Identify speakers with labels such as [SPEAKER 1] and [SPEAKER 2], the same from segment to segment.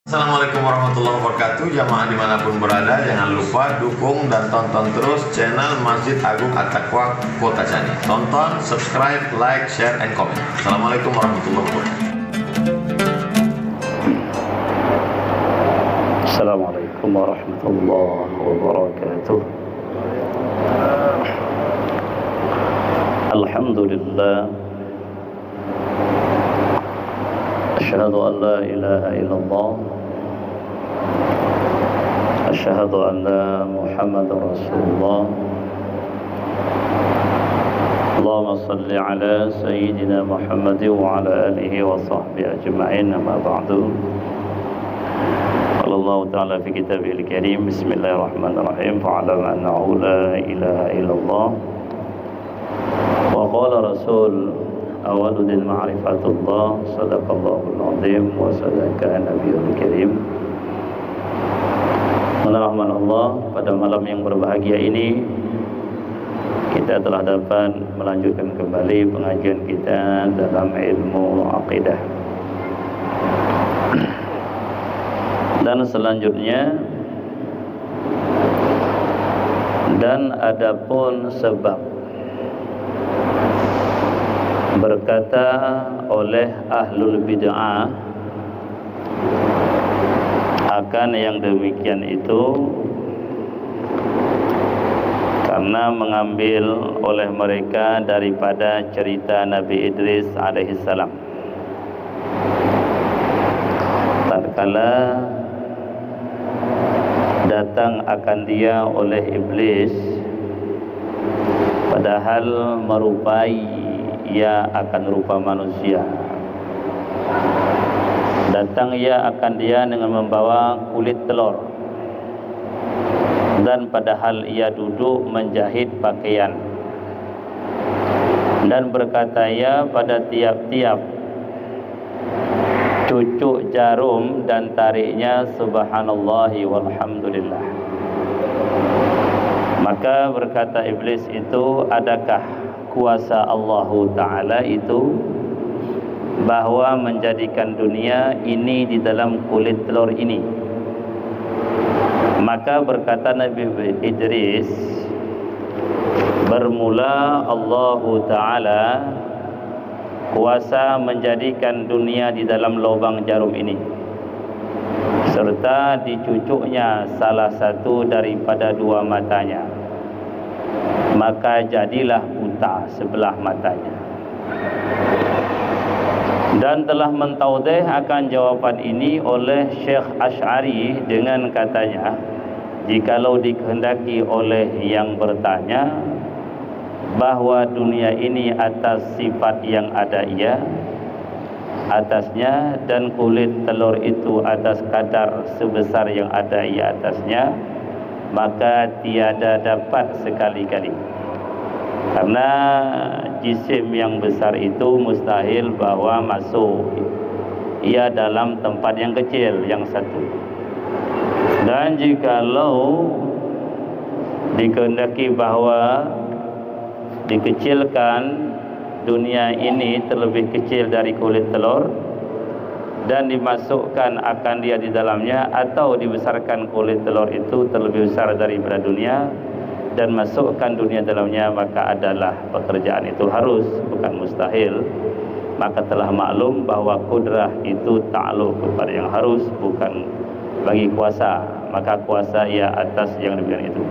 [SPEAKER 1] Assalamualaikum warahmatullahi wabarakatuh. Jamaah dimanapun berada, jangan lupa dukung dan tonton terus channel Masjid Agung At-Taqwa Kota Cani. Tonton, subscribe, like, share, and comment. Assalamualaikum warahmatullahi wabarakatuh.
[SPEAKER 2] Assalamualaikum warahmatullahi wabarakatuh. Alhamdulillah, asyhadu an la ilaha illallah, asyhadu anna Muhammadar Rasulullah. Allahumma salli ala sayyidina Muhammad wa ala alihi wa sahbihi ajma'in, amma ba'du. Qala Allah ta'ala fi kitabihil karim, bismillahirrahmanirrahim, fa'alam annahu la ilaha illallah wa qala rasul awaludin ma'rifatullah, sadaqallahul azim wa sadaqa nabiyul karim. Rahman Allah, pada malam yang berbahagia ini kita telah dapat melanjutkan kembali pengajian kita dalam ilmu aqidah. Dan selanjutnya, dan adapun sebab, berkata oleh ahlul bid'ah akan yang demikian itu karena mengambil oleh mereka daripada cerita Nabi Idris alaihissalam. Tatkala datang akan dia oleh iblis, padahal merupai ia akan rupa manusia. Datang ia akan dia dengan membawa kulit telur, dan padahal ia duduk menjahit pakaian. Dan berkata ia pada tiap-tiap cucuk jarum dan tariknya subhanallahi walhamdulillah. Maka berkata iblis itu, adakah kuasa Allah Ta'ala itu bahwa menjadikan dunia ini di dalam kulit telur ini? Maka berkata Nabi Idris, bermula Allah Ta'ala kuasa menjadikan dunia di dalam lubang jarum ini, serta dicucuknya salah satu daripada dua matanya, maka jadilah buta sebelah matanya. Dan telah mentaudih akan jawapan ini oleh Syekh Asy'ari dengan katanya, jikalau dikehendaki oleh yang bertanya bahwa dunia ini atas sifat yang ada ia atasnya, dan kulit telur itu atas kadar sebesar yang ada ia atasnya, maka tiada dapat sekali-kali, karena jisim yang besar itu mustahil bahwa masuk ia dalam tempat yang kecil yang satu. Dan jikalau dikehendaki bahwa dikecilkan dunia ini terlebih kecil dari kulit telur dan dimasukkan akan dia di dalamnya, atau dibesarkan kulit telur itu terlebih besar daripada dunia dan masukkan dunia dalamnya, maka adalah pekerjaan itu harus, bukan mustahil. Maka telah maklum bahwa kudrah itu ta'alluq kepada yang harus, bukan bagi kuasa. Maka kuasa ia atas yang demikian itu.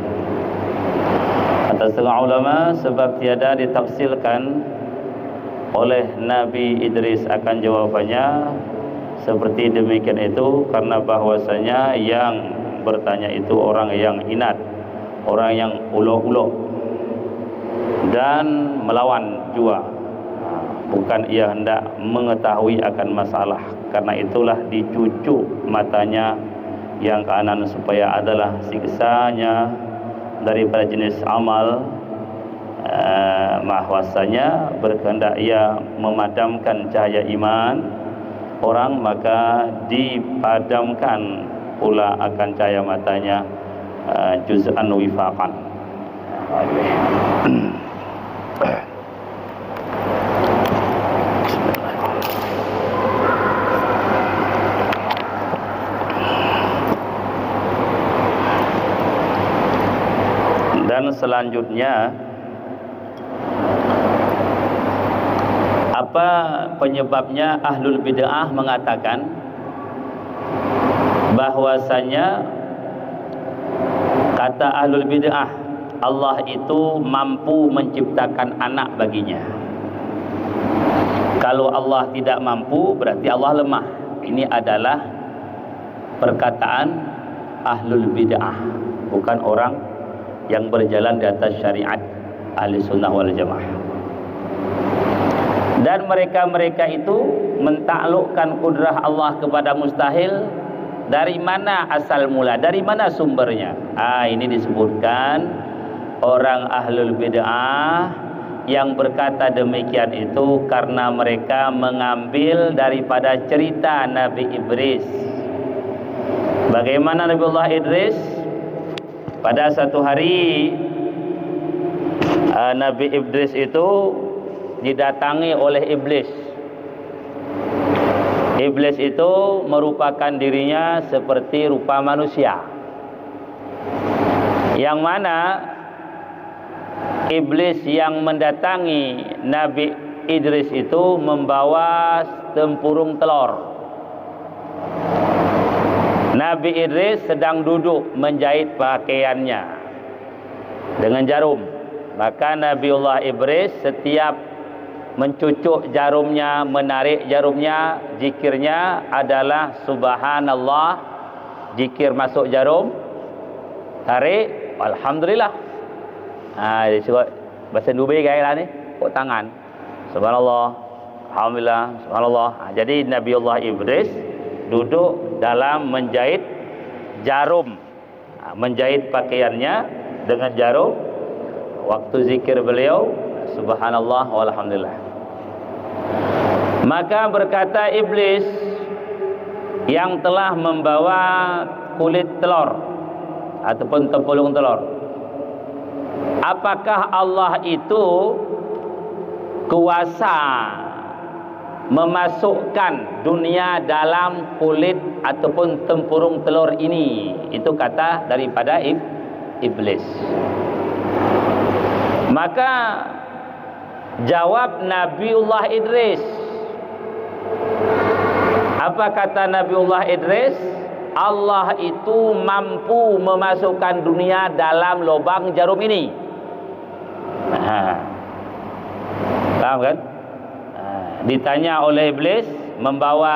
[SPEAKER 2] Kata setengah ulama, sebab tiada ditafsirkan oleh Nabi Idris akan jawabannya seperti demikian itu, karena bahwasanya yang bertanya itu orang yang inat, orang yang ulo-ulo dan melawan jua, bukan ia hendak mengetahui akan masalah. Karena itulah dicucuk matanya yang kanan supaya adalah siksanya daripada jenis amal, bahwasanya berkehendak ia memadamkan cahaya iman orang, maka dipadamkan pula akan cahaya matanya juz'an wifaqan. Dan selanjutnya, apa penyebabnya ahlul bid'ah mengatakan bahwasanya kata ahlul bid'ah, Allah itu mampu menciptakan anak baginya. Kalau Allah tidak mampu, berarti Allah lemah. Ini adalah perkataan ahlul bid'ah, bukan orang yang berjalan di atas syariat ahli sunnah wal jamaah. Dan mereka-mereka itu mentaklukkan kudrah Allah kepada mustahil. Dari mana asal mula? Dari mana sumbernya? Ini disebutkan orang ahlul bid'ah yang berkata demikian itu karena mereka mengambil daripada cerita Nabi Idris. Bagaimana Nabiullah Idris? Pada satu hari Nabi Idris itu didatangi oleh iblis. Iblis itu merupakan dirinya seperti rupa manusia, yang mana iblis yang mendatangi Nabi Idris itu membawa tempurung telur. Nabi Idris sedang duduk menjahit pakaiannya dengan jarum. Maka Nabiullah Idris setiap mencucuk jarumnya, menarik jarumnya, zikirnya adalah subhanallah. Zikir masuk jarum, tarik, alhamdulillah. Disebut bahasa Dubai gaya ni, kok tangan. Subhanallah, alhamdulillah, subhanallah. Jadi Nabiullah Idris duduk dalam menjahit jarum, menjahit pakaiannya dengan jarum. Waktu zikir beliau subhanallah walhamdulillah. Maka berkata iblis yang telah membawa kulit telur ataupun tempurung telur, apakah Allah itu kuasa memasukkan dunia dalam kulit ataupun tempurung telur ini? Itu kata daripada iblis. Maka jawab Nabiullah Idris. Apa kata Nabiullah Idris? Allah itu mampu memasukkan dunia dalam lubang jarum ini. Paham kan? Ditanya oleh iblis, membawa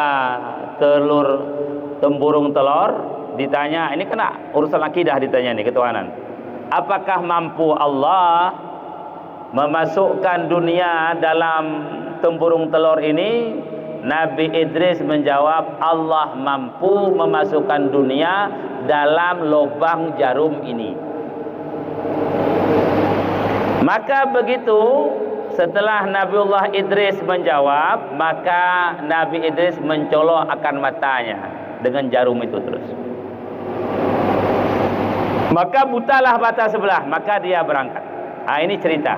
[SPEAKER 2] tempurung telur, ditanya, ini kena urusan akidah, ditanya nih, ketuhanan. Apakah mampu Allah memasukkan dunia dalam tempurung telur ini? Nabi Idris menjawab, Allah mampu memasukkan dunia dalam lubang jarum ini. Maka begitu, setelah Nabiullah Idris menjawab, maka Nabi Idris mencolok akan matanya dengan jarum itu terus. Maka butalah mata sebelah, maka dia berangkat. Ini cerita,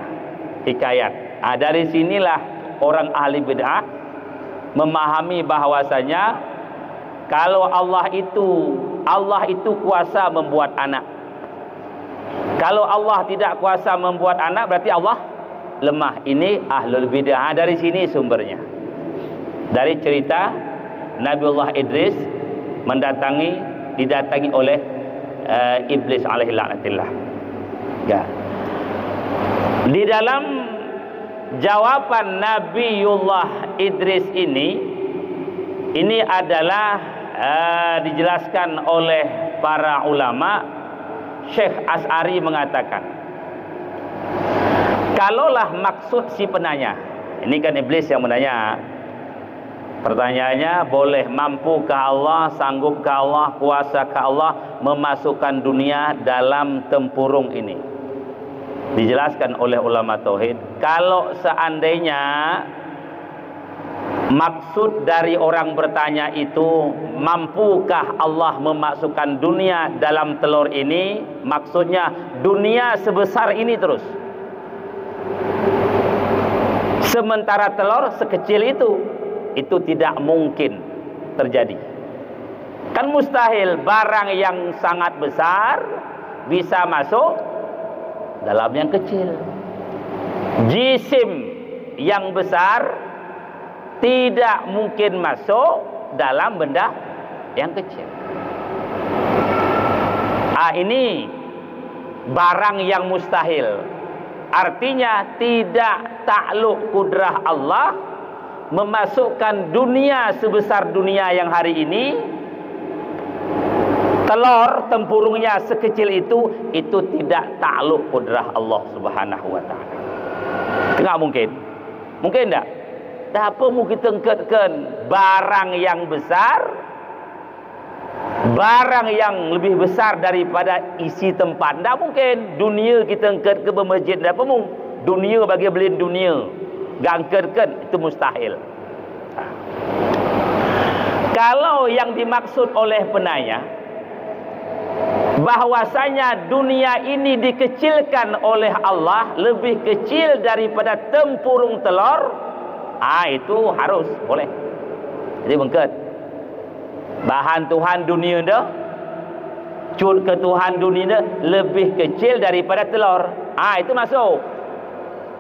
[SPEAKER 2] hikayat. Dari sinilah orang ahli bid'ah memahami bahwasanya kalau Allah itu kuasa membuat anak. Kalau Allah tidak kuasa membuat anak, berarti Allah lemah. Ini ahlul bid'ah. Dari sini sumbernya, dari cerita Nabiullah Idris didatangi oleh iblis alaihi laknatillah. Ya. Di dalam jawaban Nabiullah Idris ini adalah dijelaskan oleh para ulama. Syekh As'ari mengatakan, kalaulah maksud si penanya, ini kan iblis yang menanya, pertanyaannya, boleh mampukah Allah, sanggupkah Allah, kuasakah Allah memasukkan dunia dalam tempurung ini? Dijelaskan oleh ulama tauhid, kalau seandainya maksud dari orang bertanya itu, mampukah Allah memasukkan dunia dalam telur ini, maksudnya dunia sebesar ini terus, sementara telur sekecil itu tidak mungkin terjadi. Kan mustahil barang yang sangat besar bisa masuk dalam yang kecil. Jisim yang besar tidak mungkin masuk dalam benda yang kecil. Ini barang yang mustahil. Artinya tidak takluk kudrah Allah memasukkan dunia sebesar dunia yang hari ini, telur tempurungnya sekecil itu tidak takluk kudrah Allah Subhanahu wa taala. Enggak mungkin. Mungkin enggak? Apa mau kita angkatkan barang yang besar, barang yang lebih besar daripada isi tempat? Enggak mungkin. Dunia kita angkat ke masjid, apa mu? Dunia bagi beli dunia. Enggak angkatkan, itu mustahil. Kalau yang dimaksud oleh penanya bahwasanya dunia ini dikecilkan oleh Allah, lebih kecil daripada tempurung telur, itu harus boleh. Jadi mengkat bahan Tuhan dunia dah, cut ke Tuhan dunia dah lebih kecil daripada telur, itu masuk.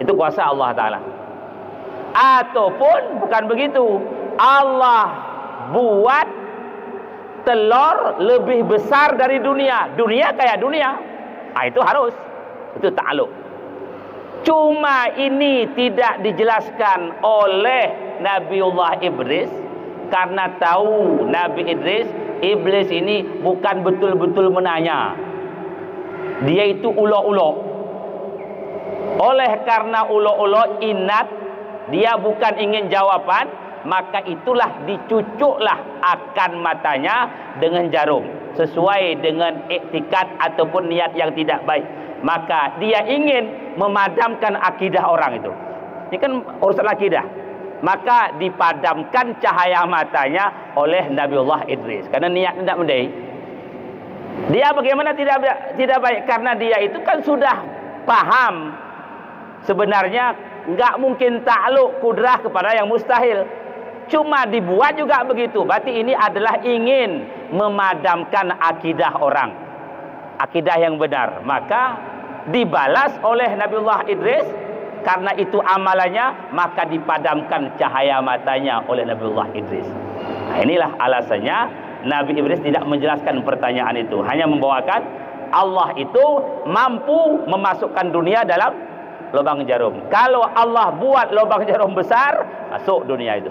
[SPEAKER 2] Itu kuasa Allah Ta'ala. Ataupun bukan begitu, Allah buat telur lebih besar dari dunia. Dunia kayak dunia, itu harus. Itu ta'aluk. Cuma ini tidak dijelaskan oleh Nabiullah Idris, karena tahu Nabi Idris, Iblis ini bukan betul-betul menanya. Dia itu ulo-ulo. Oleh karena ulo-ulo inat, dia bukan ingin jawaban, maka itulah dicucuklah akan matanya dengan jarum sesuai dengan iktikad ataupun niat yang tidak baik. Maka dia ingin memadamkan akidah orang itu. Ini kan urusan akidah. Maka dipadamkan cahaya matanya oleh Nabiullah Idris karena niat tidak mendai. Dia bagaimana tidak baik? Karena dia itu kan sudah paham sebenarnya enggak mungkin takluk kudrah kepada yang mustahil. Cuma dibuat juga begitu. Berarti ini adalah ingin memadamkan akidah orang, akidah yang benar. Maka dibalas oleh Nabiullah Idris, karena itu amalannya, maka dipadamkan cahaya matanya oleh Nabiullah Idris. Inilah alasannya Nabi Idris tidak menjelaskan pertanyaan itu, hanya membawakan Allah itu mampu memasukkan dunia dalam lubang jarum. Kalau Allah buat lubang jarum besar, masuk dunia itu.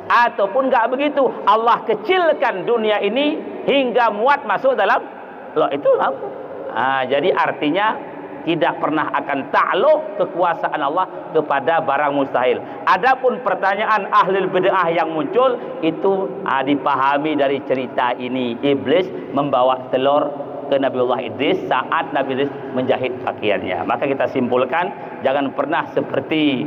[SPEAKER 2] Ataupun enggak begitu, Allah kecilkan dunia ini hingga muat masuk dalam itu mampu. Jadi artinya tidak pernah akan takluk kekuasaan Allah kepada barang mustahil. Adapun pertanyaan ahli bid'ah yang muncul itu dipahami dari cerita ini. Iblis membawa telur ke Nabiullah Idris saat Nabi Idris menjahit pakaiannya. Maka kita simpulkan, jangan pernah seperti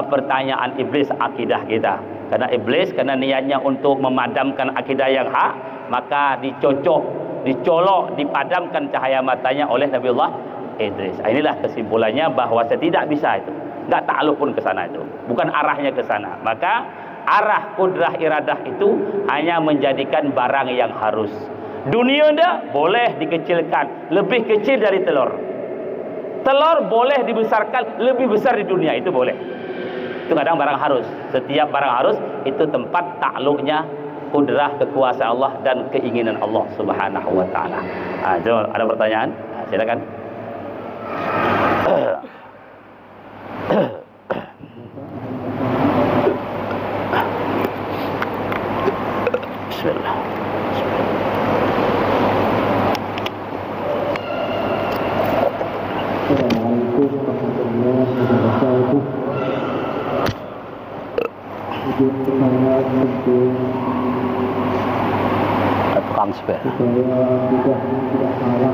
[SPEAKER 2] pertanyaan iblis akidah kita. Karena iblis, karena niatnya untuk memadamkan akidah yang hak, maka dicolok, dipadamkan cahaya matanya oleh Nabiullah Idris. Inilah kesimpulannya, bahwa saya tidak bisa itu, enggak takluk pun ke sana itu, bukan arahnya ke sana. Maka arah kudrah iradah itu hanya menjadikan barang yang harus. Dunia dah boleh dikecilkan, lebih kecil dari telur. Telur boleh dibesarkan, lebih besar di dunia, itu boleh. Itu kadang barang harus. Setiap barang harus itu tempat takluknya kudrah kekuasaan Allah dan keinginan Allah Subhanahu wa taala. Ada pertanyaan? Silakan. Bismillah.
[SPEAKER 3] Assalamualaikum warahmatullahi wabarakatuh.
[SPEAKER 2] Tukang sepeda.
[SPEAKER 3] Supaya tidak salah.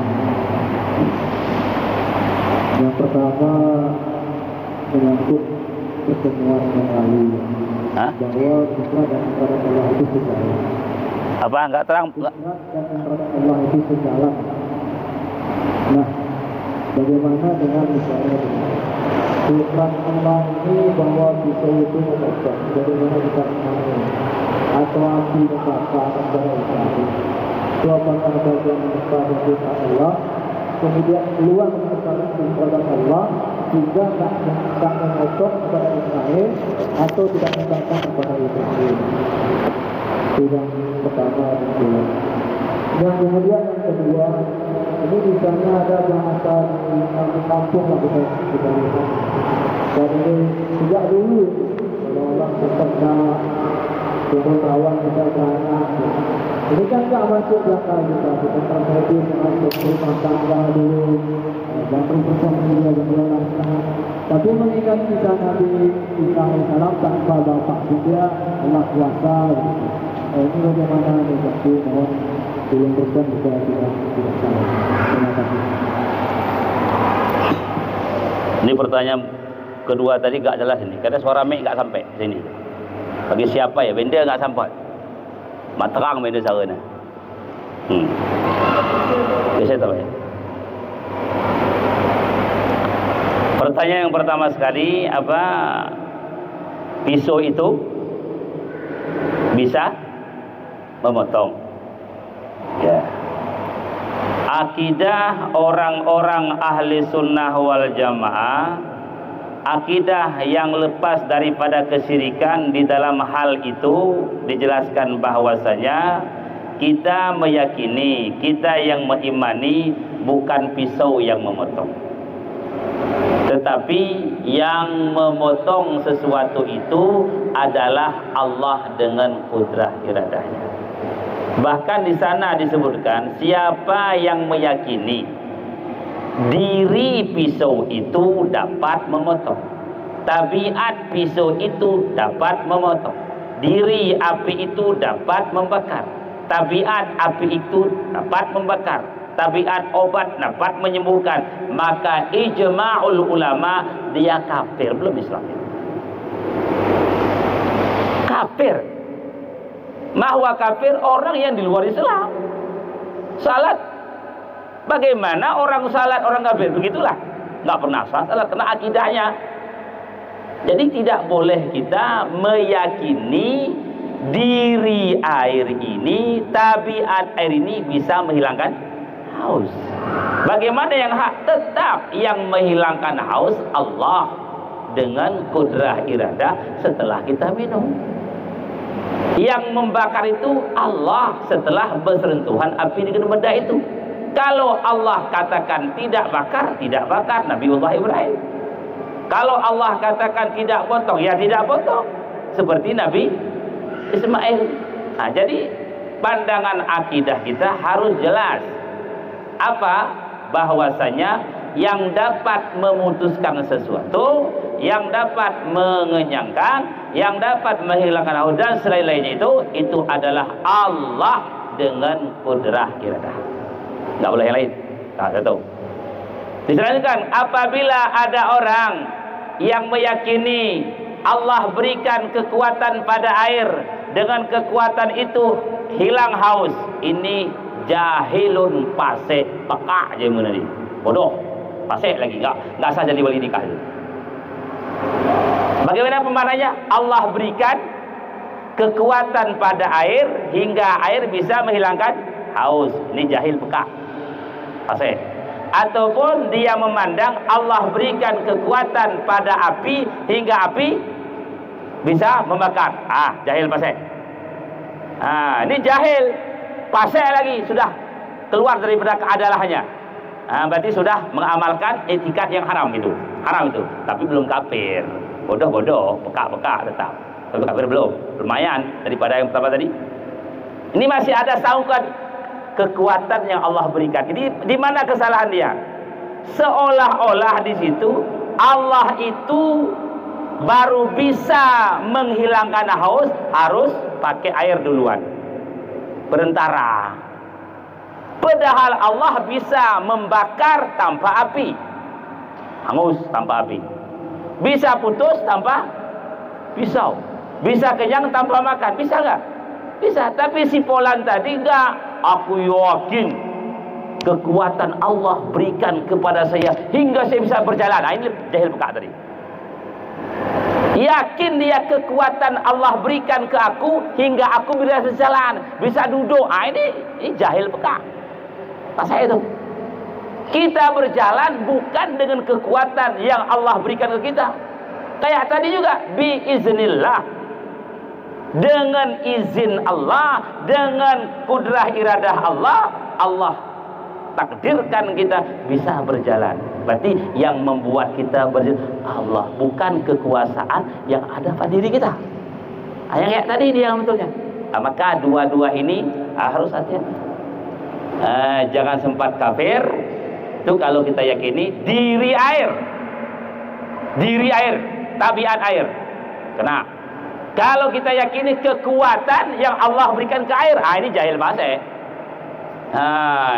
[SPEAKER 3] Yang pertama menyangkut pertemuan yang lalu, bahwa Islam dan kepada Allah itu sejalan.
[SPEAKER 2] Apa enggak terang?
[SPEAKER 3] Islam dan kepada Allah itu sejalan. Nah, bagaimana dengan misalnya Tuhan Allah ini bahwa kita itu membaca bagaimana kita mengenai atau api neraka antara itu apakah bagian daripada Tuhan Allah kemudian keluar kepada Allah sehingga tak memotong kepada Ismail atau tidak membakar kepada Ibrahim. Itu yang pertama. Yang kemudian yang kedua, ini misalnya ada bahasa di kampung lah kita lihat. Dan ini sejak dulu kalau Allah berkata kumpul kawan kita anak. Ini kan tak masuk belakang kita tentang hadis masuk rumah tangga dulu dan berusaha dia berjalan. Tapi mengingat kita Nabi Isa AS tanpa bapak juga Allah kuasa. Ini bagaimana menjadi mohon belum berkenan juga tidak salah. Terima kasih.
[SPEAKER 2] Ini pertanyaan kedua tadi gak jelas ini. Karena suara mic gak sampai sini. Bagi siapa ya? Benda gak sampai. Mak terang benda suara ni. Okay, saya tahu ya. Pertanyaan yang pertama sekali, apa pisau itu bisa memotong? Ya. Akidah orang-orang ahli sunnah wal jamaah, akidah yang lepas daripada kesyirikan di dalam hal itu dijelaskan bahwasanya kita meyakini, kita yang mengimani bukan pisau yang memotong, tetapi yang memotong sesuatu itu adalah Allah dengan kudrah iradahnya. Bahkan di sana disebutkan siapa yang meyakini diri pisau itu dapat memotong, tabiat pisau itu dapat memotong, diri api itu dapat membakar, tabiat api itu dapat membakar, tabiat obat dapat menyembuhkan, maka ijma'ul ulama dia kafir, belum Islam. Kafir. Mahwa kafir orang yang di luar Islam. Salat, bagaimana orang salat orang kafir? Begitulah, nggak pernah salat kena akidahnya. Jadi tidak boleh kita meyakini diri air ini, tabiat air ini bisa menghilangkan haus. Bagaimana yang hak? Tetap yang menghilangkan haus Allah dengan kudrah iradah setelah kita minum. Yang membakar itu Allah setelah bersentuhan api dengan benda itu. Kalau Allah katakan tidak bakar, tidak bakar, Nabiullah Ibrahim. Kalau Allah katakan tidak potong, ya tidak potong, seperti Nabi Ismail. Nah, jadi pandangan akidah kita harus jelas. Apa? Bahwasanya yang dapat memutuskan sesuatu, yang dapat mengenyangkan, yang dapat menghilangkan haus dan selain-lainnya itu adalah Allah dengan kudrah iradah. Tidak boleh yang lain. Nah, satu. Dijelaskan apabila ada orang yang meyakini Allah berikan kekuatan pada air, dengan kekuatan itu hilang haus, ini jahilun pasek, peka je mana ni, bodoh, pasek lagi, enggak sah jadi wali nikah. Bagaimana pemahamannya? Allah berikan kekuatan pada air hingga air bisa menghilangkan haus, ini jahil peka, pasek. Ataupun dia memandang Allah berikan kekuatan pada api hingga api bisa membakar, jahil pasek. Ini jahil pasek lagi, sudah keluar daripada keadalannya. Berarti sudah mengamalkan etikat yang haram itu, tapi belum kafir. Bodoh-bodoh, peka-peka tetap. Tapi kafir belum, lumayan daripada yang pertama tadi. Ini masih ada saukan kekuatan yang Allah berikan. Jadi di mana kesalahan dia? Seolah-olah di situ Allah itu baru bisa menghilangkan haus harus pakai air duluan, berentara. Padahal Allah bisa membakar tanpa api, hangus tanpa api, bisa putus tanpa pisau, bisa kenyang tanpa makan, bisa nggak? Bisa. Tapi si Polan tadi enggak. Aku yakin kekuatan Allah berikan kepada saya hingga saya bisa berjalan. Ini jahil peka tadi. Yakin dia kekuatan Allah berikan ke aku hingga aku bisa berjalan, bisa duduk. Ini jahil peka. Tak saya itu. Kita berjalan bukan dengan kekuatan yang Allah berikan ke kita. Kayak tadi juga, biiznillah, dengan izin Allah, dengan kudrah iradah Allah, Allah takdirkan kita bisa berjalan. Berarti yang membuat kita berjalan Allah, bukan kekuasaan yang ada pada diri kita. Yang kayak tadi dia yang betulnya. Maka dua-dua ini harus hati-hati. Jangan sempat kafir. Itu kalau kita yakini diri air, tabiat air. Kena. Kalau kita yakini kekuatan yang Allah berikan ke air, ini jahil bahasa.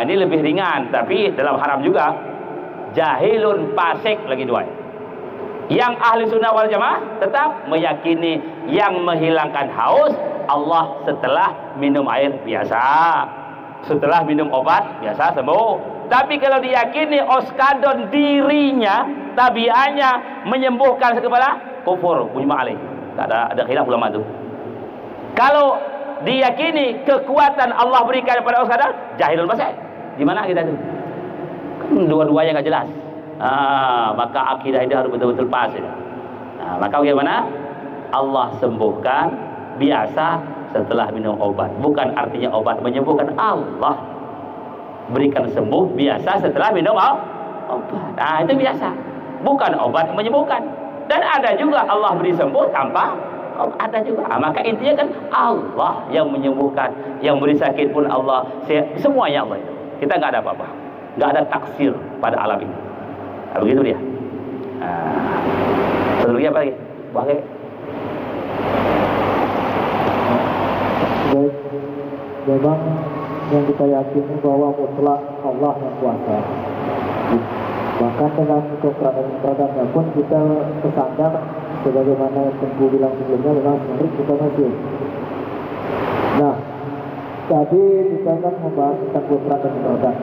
[SPEAKER 2] Ini lebih ringan, tapi dalam haram juga. Jahilun fasik lagi dua. Yang ahli sunnah wal jamaah tetap meyakini yang menghilangkan haus Allah setelah minum air biasa, setelah minum obat biasa sembuh. Tapi kalau diyakini oskadon dirinya, tabiatnya menyembuhkan sekepala, kufur mujma' alaih. Ada khilaf ulama itu. Kalau diyakini kekuatan Allah berikan kepada oskadon, jahilul fasik. Gimana kita itu? Dua-duanya nggak jelas. Maka akidah ini harus betul-betul pas. Maka bagaimana? Allah sembuhkan biasa setelah minum obat. Bukan artinya obat menyembuhkan. Allah berikan sembuh biasa setelah minum obat. Itu biasa. Bukan obat menyembuhkan. Dan ada juga Allah beri sembuh tanpa ada juga. Maka intinya kan Allah yang menyembuhkan, yang beri sakit pun Allah. Semuanya Allah itu. Kita nggak ada apa-apa. Nggak ada taksir pada alam ini. Begitu dia. Satu lagi apa lagi? Baik.
[SPEAKER 3] Memang yang kita yakini bahwa mutlak Allah yang kuasa. Bahkan dengan keberadaan pun kita kesandar sebagaimana yang Tengku bilang sebelumnya, memang sebenarnya kita masih. Nah, tadi kita kan membahas tentang keberadaan,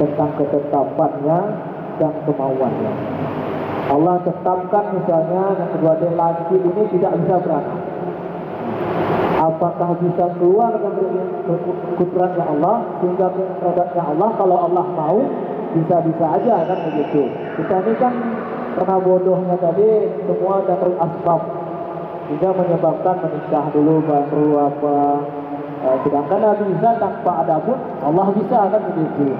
[SPEAKER 3] tentang ketetapannya dan kemauannya. Allah tetapkan misalnya yang kedua dia laki ini tidak bisa beranak. Apakah bisa keluar dari kudratnya Allah sehingga kehendaknya Allah? Kalau Allah mau, bisa-bisa aja kan begitu. Kita ini kan karena bodohnya tadi semua darul asbab sehingga menyebabkan menikah dulu baru apa. Sedangkan Nabi bisa tanpa ada pun Allah bisa kan begitu.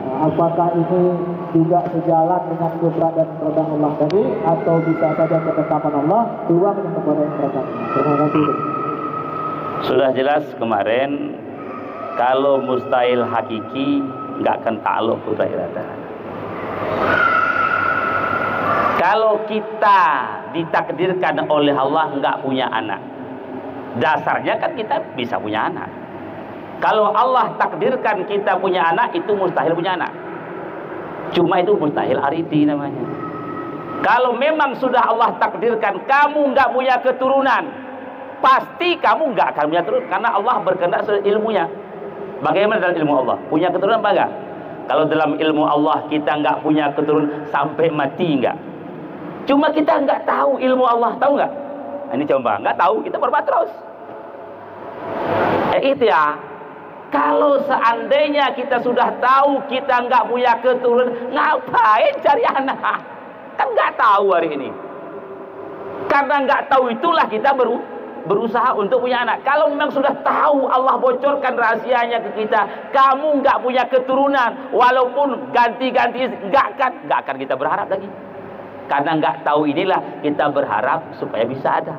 [SPEAKER 3] Apakah ini tidak sejalan dengan keberadaan Allah tadi atau bisa saja ketetapan Allah ruang kepada yang berkata. Terima kasih.
[SPEAKER 2] Sudah jelas kemarin kalau mustahil hakiki nggak akan takluk kudrat iradah. Kalau kita ditakdirkan oleh Allah nggak punya anak, dasarnya kan kita bisa punya anak. Kalau Allah takdirkan kita punya anak, itu mustahil punya anak. Cuma itu mustahil aridi namanya. Kalau memang sudah Allah takdirkan kamu nggak punya keturunan, pasti kamu nggak akan punya keturunan karena Allah berkehendak sesuai ilmunya. Bagaimana dalam ilmu Allah? Punya keturunan apa enggak? Kalau dalam ilmu Allah kita nggak punya keturunan sampai mati enggak? Cuma kita nggak tahu ilmu Allah, tahu nggak? Ini coba nggak tahu kita berbuat terus. Itu ya. Kalau seandainya kita sudah tahu kita nggak punya keturunan, ngapain cari anak? Kan nggak tahu hari ini. Karena nggak tahu itulah kita berusaha untuk punya anak. Kalau memang sudah tahu Allah bocorkan rahasianya ke kita, kamu nggak punya keturunan, walaupun ganti-ganti nggak akan kita berharap lagi. Karena nggak tahu inilah kita berharap supaya bisa ada.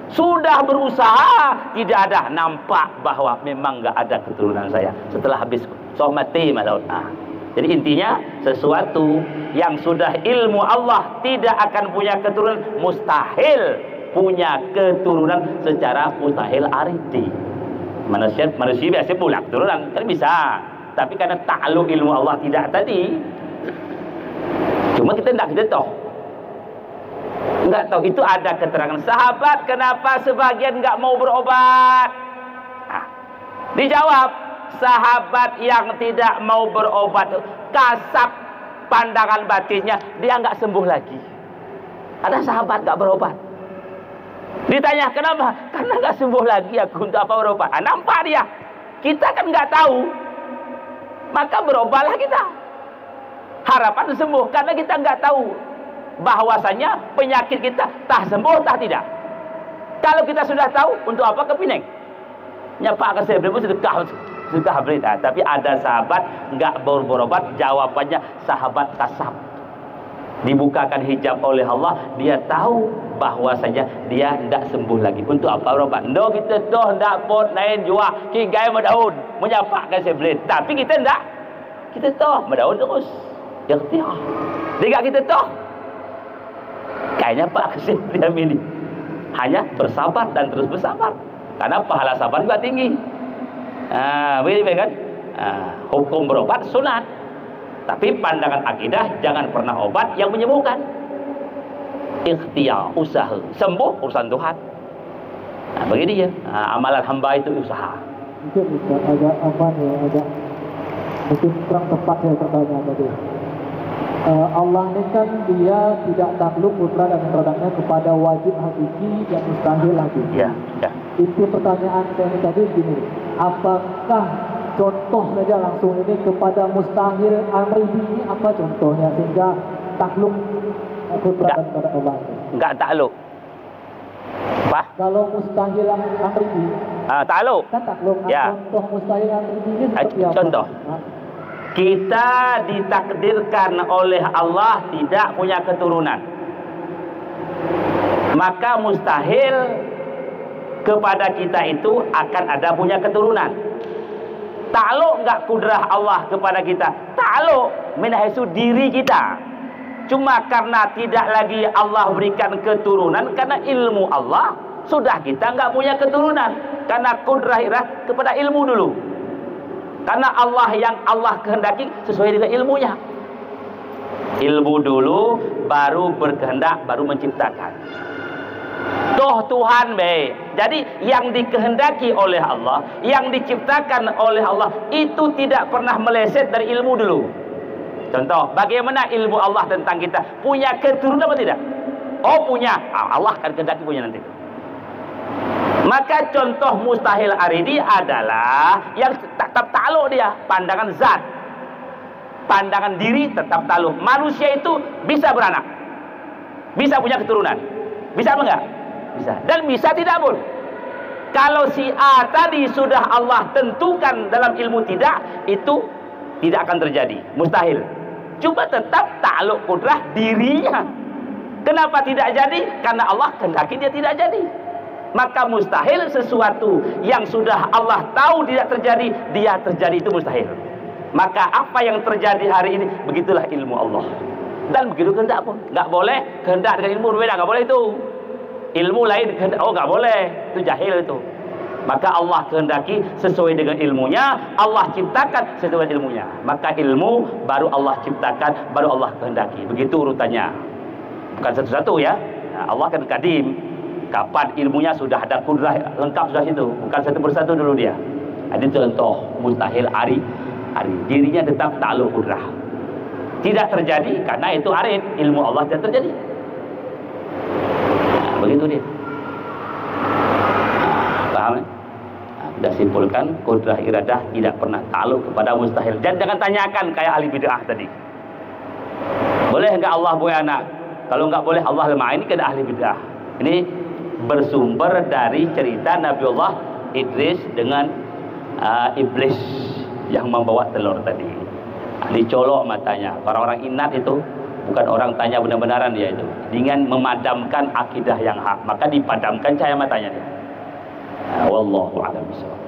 [SPEAKER 2] Sudah berusaha tidak ada, nampak bahwa memang nggak ada keturunan saya setelah habis sohmati malaut. Jadi intinya sesuatu yang sudah ilmu Allah tidak akan punya keturunan, mustahil punya keturunan secara mustahil aridi. Manusia biasa punya keturunan kan bisa, tapi karena ta'alluq ilmu Allah tidak tadi, cuma kita tidak tahu. Enggak tahu itu ada keterangan sahabat kenapa sebagian enggak mau berobat. Dijawab, sahabat yang tidak mau berobat kasat pandangan batinnya dia enggak sembuh lagi. Ada sahabat enggak berobat. Ditanya kenapa? Karena enggak sembuh lagi aku untuk apa berobat. Nampak dia. Kita kan enggak tahu. Maka berobatlah kita. harapan sembuh, karena kita nggak tahu bahwasanya penyakit kita tah sembuh tah tidak. Kalau kita sudah tahu, untuk apa ke Pineng? Nyapa ke saya pun sudah berita. Tapi ada sahabat nggak berobat, jawabannya sahabat kasab. Dibukakan hijab oleh Allah, dia tahu bahwasanya dia tidak sembuh lagi. Untuk apa berobat? No, kita toh tidak pot lain jua kigai mendaun menyapa ke saya beli. Tapi kita tidak, kita toh mendaun terus. Ikhtiar. Jika kita toh, kayaknya Pak Kasih dia milih hanya bersabar dan terus bersabar, karena pahala sabar juga tinggi. Begini kan? Hukum berobat sunat, tapi pandangan akidah jangan pernah obat yang menyembuhkan. Ikhtiar, usaha, sembuh urusan Tuhan. Begini ya, amalan hamba itu usaha.
[SPEAKER 3] Mungkin agak aman ya, agak mungkin kurang tepat ya pertanyaan tadi. Allah ini kan dia tidak takluk putra dan produknya kepada wajib hakiki dan mustahil hakiki.
[SPEAKER 2] Ya, ya.
[SPEAKER 3] Itu pertanyaan saya tadi gini, apakah contoh saja langsung ini kepada mustahil amribi ini apa contohnya sehingga takluk putra dan produk Allah?
[SPEAKER 2] Enggak takluk. Apa?
[SPEAKER 3] Kalau mustahil amribi,
[SPEAKER 2] takluk.
[SPEAKER 3] kan takluk.
[SPEAKER 2] Ya.
[SPEAKER 3] Contoh mustahil amribi ini seperti apa?
[SPEAKER 2] Contoh. Kita ditakdirkan oleh Allah tidak punya keturunan, maka mustahil kepada kita itu akan ada punya keturunan. Takluk enggak kudrah Allah kepada kita? Takluk minhaisu diri kita. Cuma karena tidak lagi Allah berikan keturunan, karena ilmu Allah sudah kita enggak punya keturunan, karena kudrah kepada ilmu dulu. Karena Allah yang Allah kehendaki sesuai dengan ilmunya. Ilmu dulu, baru berkehendak, baru menciptakan. Toh Tuhan be. Jadi yang dikehendaki oleh Allah, yang diciptakan oleh Allah, itu tidak pernah meleset dari ilmu dulu. Contoh, bagaimana ilmu Allah tentang kita? Punya keturunan apa tidak? Oh punya. Allah akan kehendaki punya nanti. Maka contoh mustahil aridi adalah yang tetap takluk dia, pandangan zat, pandangan diri tetap takluk. Manusia itu bisa beranak, bisa punya keturunan, bisa apa enggak? Bisa. Dan bisa tidak pun. Kalau si A tadi sudah Allah tentukan dalam ilmu tidak, itu tidak akan terjadi, mustahil. Cuma tetap takluk kudrah dirinya. Kenapa tidak jadi? Karena Allah kehendaki dia tidak jadi. Maka mustahil sesuatu yang sudah Allah tahu tidak terjadi, dia terjadi itu mustahil. Maka apa yang terjadi hari ini, begitulah ilmu Allah. Dan begitu kehendak pun, nggak boleh kehendak dengan ilmu berbeda, nggak boleh itu. Ilmu lain kehendak, oh nggak boleh, itu jahil itu. Maka Allah kehendaki sesuai dengan ilmunya, Allah ciptakan sesuai dengan ilmunya. Maka ilmu baru Allah ciptakan, baru Allah kehendaki. Begitu urutannya. Bukan satu-satu ya. Nah, Allah kan kadim. Kapan ilmunya sudah ada kudrah lengkap sudah situ, bukan satu persatu dulu dia. Ada contoh mustahil ari dirinya tetap takluk kudrah. Tidak terjadi karena itu arid, ilmu Allah tidak terjadi. Nah, begitu dia. Paham? Sudah simpulkan kudrah iradah tidak pernah takluk kepada mustahil. Dan jangan tanyakan kayak ahli bid'ah tadi. Boleh enggak Allah boleh anak? Kalau enggak boleh Allah lemah, ini kena ahli bid'ah. Ini bersumber dari cerita Nabiullah Idris dengan iblis yang membawa telur tadi. Dicolok matanya. Orang-orang inat itu bukan orang tanya benar-benaran dia itu. Dengan memadamkan akidah yang hak, maka dipadamkan cahaya matanya dia. Wallahu a'lam bishawab.